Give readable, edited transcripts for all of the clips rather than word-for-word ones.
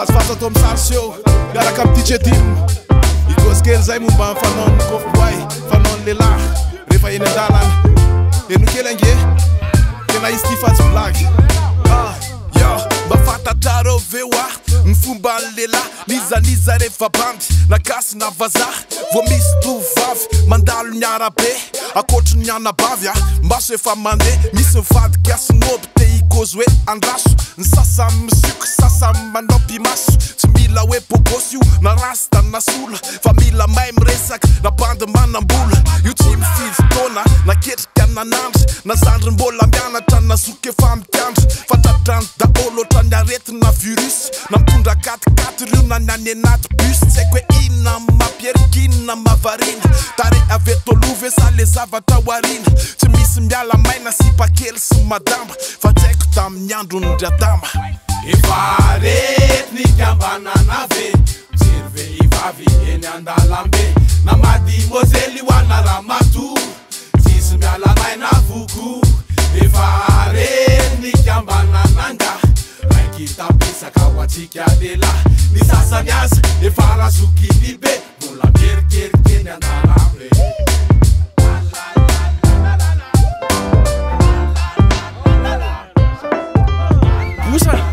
Faza tô misarseho miaraka amy DJ Dim ikosykely zay momba fanao kofboy fanao lehilahy rehefa eny andalana eno kely ange tena izy ty fa tsy blagy mba fantatrareo veo ny fomba ny lehilahy nizaniza rehefa bandy nakasy na vazaha vo misy tovavy mandalo ny arabe akotry ny anabavy maso efa mandeha misy mivadiky asin'oby te ikozy hoe andraso ny sasamy misioko sasamy manao pimaso tsy mila hoe bogosy io na rasta na sola fa mila mahay miresaka na bandy manambola io tsy mifidy tona na ketrika nanandry na zandry mbola mianatra na zoky efa mitiandry fantatrany daolo otra ny arety na virus na mitondra katikaty reo na ny any anaty bus tsy haiko hoe inona mampierikina mavarina tare avy tolovy sa le zavatra warina tsy misy miala maina sy pakely sy madamba fa tsy haiko tamin'ny andro ny dradama efa rety ny kambanana ve mijery vehivavy eny andalambe na madimozely hoana ramatoa tsisy miala maina voko efa rety ny kambanananga raiky tapisaka ho atsika lehilahy ny sasany aza efa razokiny be mbola mierikeriky eny andalambe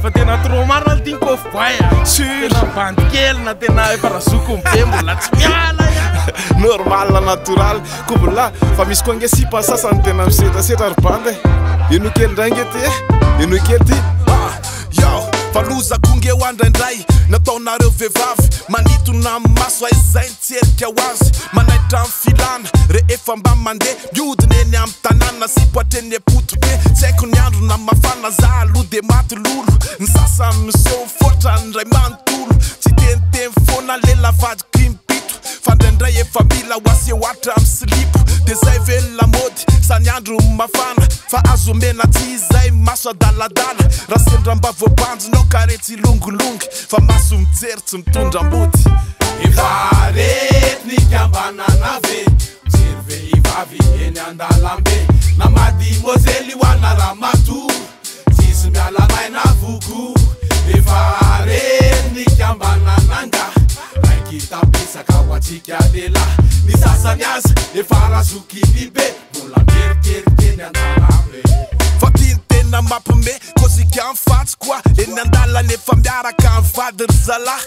fa tena trop marina ty kofboy tena bandy kely na tena efa razoko mbe mbola tsy miala normal na natural kobola fa misy koa nge sipa sasany tena misetrasetra ry bandy eno kely ndray nge ty eno kely ty faloza konge ho andraindray nataonareo vehivavy manitona maso aizay nitserika ho azy manaitra amin'ny filana rehefa mba mandeha miodina eny amin'ny tanàna sy poatreny apotrobe tsy haiko ny andro na mafana za aloha de maty lolo ny sasany miseho fotra ny ray manontolo tsy teniteny foana lelavadiky impito fandraindray efa mila ho aseho atra amin'ny silipo de zay velo lamody sany andro mafana fa azo mena tsy izay maso adaladala raha sendra-mba voabanjinao karetsy longolongy fa maso mijery tsy mitondra mbody efa rety ny kambanana ve mijery vehivavy eny andalambe na madimozely hoana ramatoa tsisy miala maina voko efa rety ny kambanananga raiky tapisaka ho atsika lehilahy ny sasany aza efa razokiny be mbola mierikeriky eny andalambe fa tiany tena mampime kozika amin'ny fatsy koa eny andalana efa miaraka amin'ny vady ry zalahy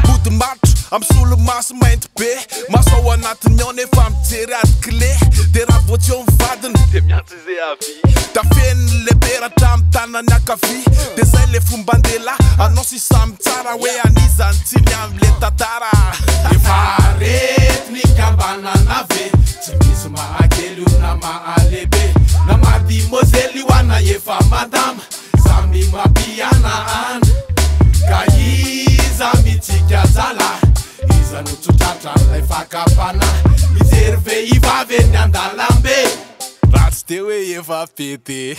body matro amy solomaso mainty be maso ao anatiny ao nefa mijery adikile de raha voatsy eo mivadiny de miantsy izay avy tafeny lehibe rahatramy tanany akavy de zay le fomba andelahy anao sy samy tsara hoe anizany tsiny am'le tantara efa rety ny kambanana ve tsy misy mahakely io na mahalehibe na madimozely hoana efa madama samy mampiana ana ka iza mitsika zala iza no tsotratra lay fakapana mijery vehivavy eny andalambe raha tsy de hoe efa pete